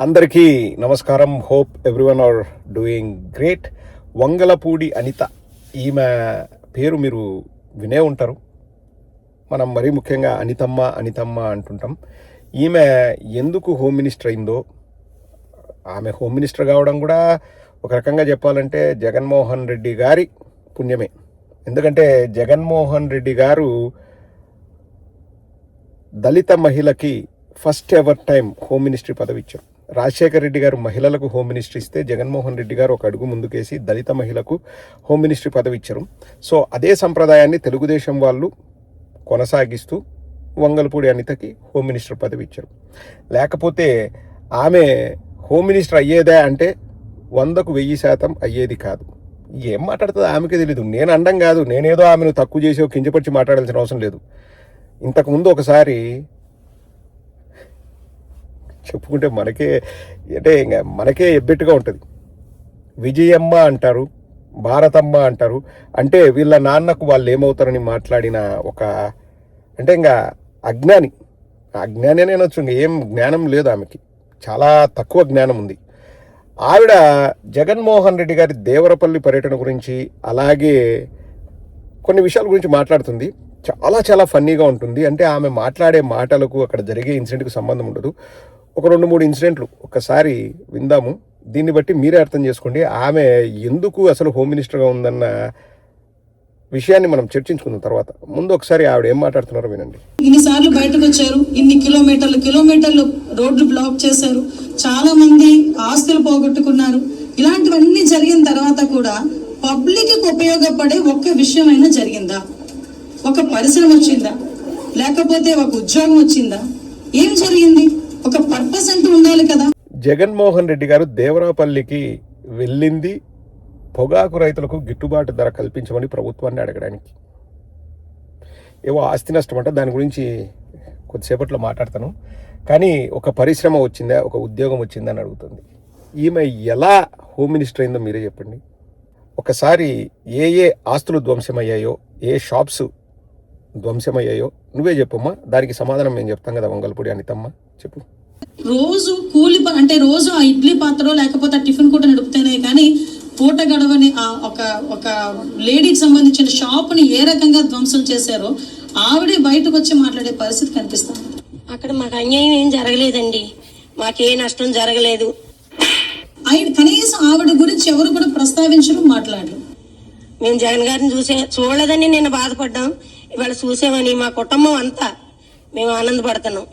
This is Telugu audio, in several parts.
అందరికీ నమస్కారం. Hope everyone are doing great. Vangalapudi Anitha, ఈమె పేరు మీరు వినే ఉంటారు. మనం మరీ ముఖ్యంగా అనితమ్మ అంటుంటాం. ఈమె ఎందుకు హోమ్ మినిస్టర్ అయిందో, ఆమె హోమ్ మినిస్టర్ కావడం కూడా ఒక రకంగా చెప్పాలంటే జగన్మోహన్ రెడ్డి గారి పుణ్యమే. ఎందుకంటే జగన్మోహన్ రెడ్డి గారు దళిత మహిళకి first ever time home ministry పదవి ఇచ్చారు. రాజశేఖర రెడ్డి గారు మహిళలకు హోమ్ మినిస్ట్రీ ఇస్తే జగన్మోహన్ రెడ్డి గారు ఒక అడుగు ముందుకేసి దళిత మహిళకు హోమ్ మినిస్ట్రీ పదవి ఇచ్చారు. సో అదే సంప్రదాయాన్ని తెలుగుదేశం వాళ్ళు కొనసాగిస్తూ వంగలపూడి అనితకి హోమ్ మినిస్టర్ పదవి ఇచ్చారు. లేకపోతే ఆమె హోమ్ మినిస్టర్ అయ్యేదే అంటే 100కు 1000% అయ్యేది కాదు. ఏం మాట్లాడుతుందో ఆమెకే తెలీదు. నేను అండం కాదు, నేనేదో ఆమెను తక్కువ చేసి కించపరిచి మాట్లాడాల్సిన అవసరం లేదు. ఇంతకుముందు ఒకసారి చెప్పుకుంటే మనకే ఎబ్బెట్టుగా ఉంటుంది. విజయమ్మ అంటారు, భారతమ్మ అంటారు. అంటే వీళ్ళ నాన్నకు వాళ్ళు ఏమవుతారని మాట్లాడిన ఒక అంటే ఇంకా అజ్ఞాని అనే అనొచ్చు. ఏం జ్ఞానం లేదు ఆమెకి, చాలా తక్కువ జ్ఞానం ఉంది. ఆవిడ జగన్మోహన్ రెడ్డి గారి దేవరపల్లి పర్యటన గురించి అలాగే కొన్ని విషయాల గురించి మాట్లాడుతుంది. చాలా ఫన్నీగా ఉంటుంది. అంటే ఆమె మాట్లాడే మాటలకు అక్కడ జరిగే ఇన్సిడెంట్కి సంబంధం ఉండదు. ఒక 2-3 ఇన్సిడెంట్లు ఒకసారి విందాము. దీన్ని బట్టి మీరే అర్థం చేసుకోండి ఆమె ఎందుకు అసలు హోమ్ మినిస్టర్గా ఉందన్న విషయాన్ని మనం చర్చించుకుందాం తర్వాత. ముందు ఒకసారి ఆవిడ ఏం మాట్లాడుతున్నారో వినండి. ఇన్నిసార్లు బయటకు వచ్చారు, ఇన్ని కిలోమీటర్లు రోడ్లు బ్లాక్ చేశారు, చాలా మంది ఆస్తులు పోగొట్టుకున్నారు. ఇలాంటివన్నీ జరిగిన తర్వాత కూడా పబ్లిక్ కి ఉపయోగపడే ఒక్క విషయమైనా జరిగిందా? ఒక పరిశ్రమ వచ్చిందా? లేకపోతే ఒక ఉద్యోగం వచ్చిందా? ఏం జరిగింది? ఒక పర్పస్ అంటూ ఉండాలి కదా. జగన్మోహన్ రెడ్డి గారు దేవరాపల్లికి వెళ్ళింది పొగాకు రైతులకు గిట్టుబాటు ధర కల్పించమని ప్రభుత్వాన్ని అడగడానికి. ఏవో ఆస్తి నష్టం అంటే దాని గురించి కొద్దిసేపట్లో మాట్లాడతాను. కానీ ఒక పరిశ్రమ వచ్చిందా, ఒక ఉద్యోగం వచ్చిందా అని అడుగుతుంది. ఈమె ఎలా హోమ్ మినిస్టర్ అయిందో మీరే చెప్పండి. ఒకసారి ఏ ఆస్తులు ధ్వంసమయ్యాయో, ఏ షాప్స్ ధ్వంసమయ్యాయో నువ్వే చెప్పమ్మా. దానికి సమాధానం మేము చెప్తాం కదా. వంగలపూడి అనితమ్మ చెప్పు. రోజు కూలి అంటే రోజు ఆ ఇడ్లీ పాత్ర లేకపోతే ఆ టిఫిన్ కూడా నడుపుతేనే కానీ పూట గడవని ఒక లేడీకి సంబంధించిన షాప్ ని ఏ రకంగా ధ్వంసం చేశారో ఆవిడే బయటకు వచ్చి మాట్లాడే పరిస్థితి కనిపిస్తుంది. అక్కడ మాకు అన్యాయం ఏం జరగలేదండి, మాకే నష్టం జరగలేదు. కనీసం ఆవిడ గురించి ఎవరు కూడా ప్రస్తావించరు, మాట్లాడరు. మేము జగన్ గారిని చూడలేదని నేను బాధపడ్డాం. ఇవాళ చూసామని మా కుటుంబం అంతా మేము ఆనందపడుతున్నాం.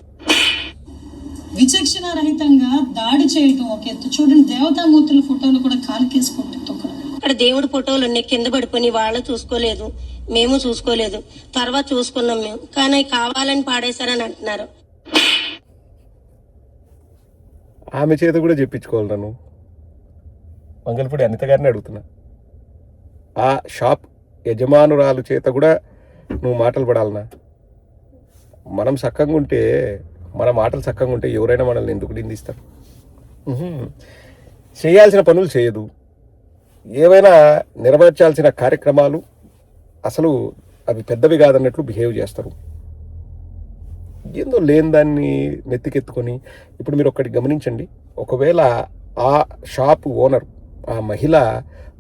విచక్షణ రహితంగా దాడి చేయటం ఒక ఎత్తు. చూడండి, దేవతామూర్తుల ఫోటోలు కూడా కాలికేసుకుంటే అక్కడ దేవుడి ఫోటోలు కింద పడిపోయి వాళ్ళు చూసుకోలేదు, మేము చూసుకోలేదు. తర్వాత చూసుకున్నాం మేము, కానీ కావాలని పాడేశారని అంటున్నారు. ఆమె చేత కూడా చెప్పించుకోవాలి. నన్ను వంగలపూడి అనిత గారిని అడుగుతున్నా. ఆ షాప్ యజమానురాలు చేత కూడా నువ్వు మాటలు పడాలనా? మనం చక్కగా ఉంటే, మన మాటలు చక్కగా ఉంటే ఎవరైనా మనల్ని ఎందుకు నిందిస్తారు? చేయాల్సిన పనులు చేయదు, ఏవైనా నెరవేర్చాల్సిన కార్యక్రమాలు అసలు అవి పెద్దవి కాదన్నట్లు బిహేవ్ చేస్తారు. ఏందో లేని దాన్ని నెత్తికెత్తుకొని. ఇప్పుడు మీరు ఒక్కటి గమనించండి. ఒకవేళ ఆ షాపు ఓనర్, ఆ మహిళ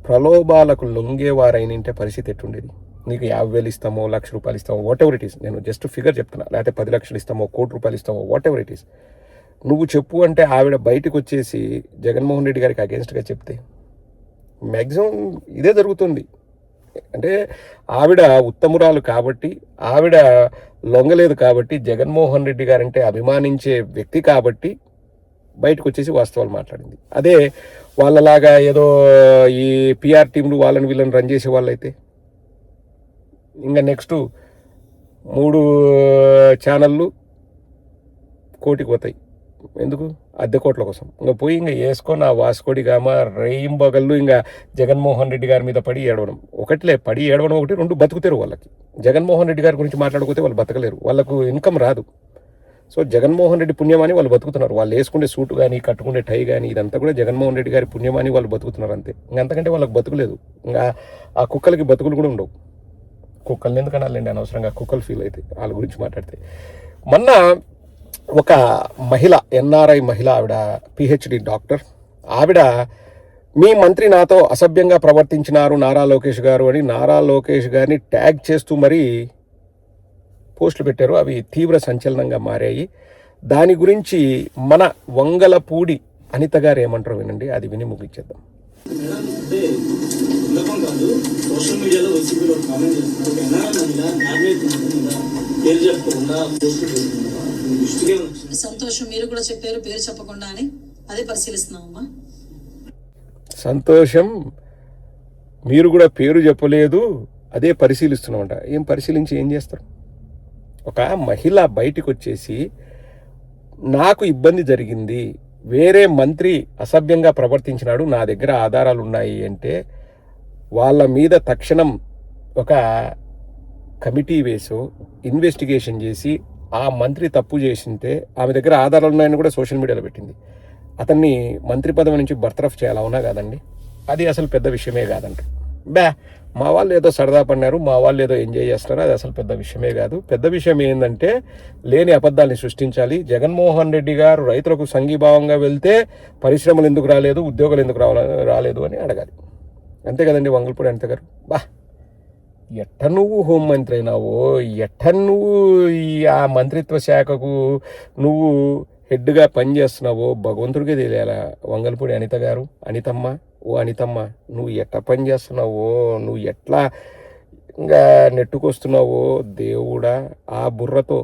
ప్రలోభాలకు లొంగేవారైనంటే పరిస్థితి ఎట్టుండేది? నీకు 50,000 ఇస్తామో, ₹1,00,000 ఇస్తామో, వాట్ ఎవర్ ఇట్ ఈస్. నేను జస్ట్ ఫిగర్ చెప్తున్నా. లేకపోతే 10 లక్షలు ఇస్తామో, ₹1,00,00,000 ఇస్తామో, వాట్ ఎవర్ ఇట్ ఈస్. నువ్వు చెప్పు అంటే ఆవిడ బయటకు వచ్చేసి జగన్మోహన్ రెడ్డి గారికి అగేన్స్ట్గా చెప్తే మ్యాక్సిమం ఇదే జరుగుతుంది. అంటే ఆవిడ ఉత్తమురాలు కాబట్టి, ఆవిడ లొంగలేదు కాబట్టి, జగన్మోహన్ రెడ్డి గారంటే అభిమానించే వ్యక్తి కాబట్టి బయటకు వచ్చేసి వాస్తవాలు మాట్లాడింది. అదే వాళ్ళలాగా ఏదో ఈ పిఆర్ టీంలు వాళ్ళని వీళ్ళని రన్ చేసే వాళ్ళైతే ఇంకా నెక్స్ట్ 3 ఛానళ్ళు కోటికి పోతాయి. ఎందుకు? అద్దె కోట్ల కోసం. ఇంకా పోయి ఇంకా వేసుకొని ఆ వాస్కోడిగామ రేయింబగళ్ళు ఇంకా జగన్మోహన్ రెడ్డి గారి మీద పడి ఏడవడం. పడి ఏడవడం ఒకటి, 2 బతుకుతారు. వాళ్ళకి జగన్మోహన్ రెడ్డి గారి గురించి మాట్లాడుకుంటే వాళ్ళు బతకలేరు, వాళ్ళకు ఇన్కమ్ రాదు. సో జగన్మోహన్ రెడ్డి పుణ్యమని వాళ్ళు బతుకుతున్నారు. వాళ్ళు వేసుకునే సూటు కానీ, కట్టుకునే టై కానీ, ఇదంతా కూడా జగన్మోహన్ రెడ్డి గారి పుణ్యమని వాళ్ళు బతుకుతున్నారు అంతే. ఇంకంతకంటే వాళ్ళకి బతుకులేదు. ఇంకా ఆ కుక్కలకి బతుకులు కూడా ఉండవు. కుక్కల్ని ఎందుకనాలండి అనవసరంగా? కుక్కలు ఫీల్ అవుతాయి వాళ్ళ గురించి మాట్లాడితే. మొన్న ఒక మహిళ, ఎన్ఆర్ఐ మహిళ, ఆవిడ పిహెచ్డి డాక్టర్, ఆవిడ మీ మంత్రి నాతో అసభ్యంగా ప్రవర్తించినారు నారా లోకేష్ గారు అని నారా లోకేష్ గారిని ట్యాగ్ చేస్తూ మరీ పోస్టులు పెట్టారు. అవి తీవ్ర సంచలనంగా మారాయి. దాని గురించి మన వంగలపూడి అనిత గారు ఏమంటారో వినండి, అది విని ముగించేద్దాం. అంటే సులభం కాదు. సోషల్ మీడియాలో వైసీపీలో కామెంట్ చేస్తున్నారు. పేరు చెప్పకుండా పోస్టులు పెడుతున్నారా? దృష్టికే సంతోషం, మీరు కూడా చెప్పారు పేరు చెప్పకుండా అని, అదే పరిశీలిస్తున్నామమ్మా. సంతోషం, మీరు కూడా పేరు చెప్పలేదు, అదే పరిశీలిస్తున్నామంట. ఏం పరిశీలించి ఏం చేస్తారు? ఒక మహిళ బయటికి వచ్చేసి నాకు ఇబ్బంది జరిగింది, వేరే మంత్రి అసభ్యంగా ప్రవర్తించినాడు, నా దగ్గర ఆధారాలు ఉన్నాయి అంటే వాళ్ళ మీద తక్షణం ఒక కమిటీ వేసో ఇన్వెస్టిగేషన్ చేసి ఆ మంత్రి తప్పు చేసింటే ఆమె దగ్గర ఆధారాలు ఉన్నాయని కూడా సోషల్ మీడియాలో పెట్టింది, అతన్ని మంత్రి పదవి నుంచి బర్తరఫ్ చేయాలి, అవునా కాదండి? అది అసలు పెద్ద విషయమే కాదంట. మా వాళ్ళు ఏదో సరదా పడినారు, మా వాళ్ళు ఏదో ఎంజాయ్ చేస్తున్నారు, అది అసలు పెద్ద విషయమే కాదు. పెద్ద విషయం ఏంటంటే లేని అబద్ధాలని సృష్టించాలి. జగన్మోహన్ రెడ్డి గారు రైతులకు సంఘీభావంగా వెళ్తే పరిశ్రమలు ఎందుకు రాలేదు, ఉద్యోగాలు ఎందుకు రాలేదు అని అడగాలి. అంతే కదండి వంగలపూడి అనిత గారు. ఎట్ట నువ్వు హోంమంత్రి అయినావో, ఎట్ట నువ్వు ఆ మంత్రిత్వ శాఖకు నువ్వు హెడ్గా పనిచేస్తున్నావో భగవంతుడికే తెలియాలా. వంగలపూడి అనిత గారు, అనితమ్మ, ఓ అనితమ్మ, నువ్వు ఎట్ట పని చేస్తున్నావో, నువ్వు ఎట్లా ఇంకా నెట్టుకొస్తున్నావో దేవుడా, ఆ బుర్రతో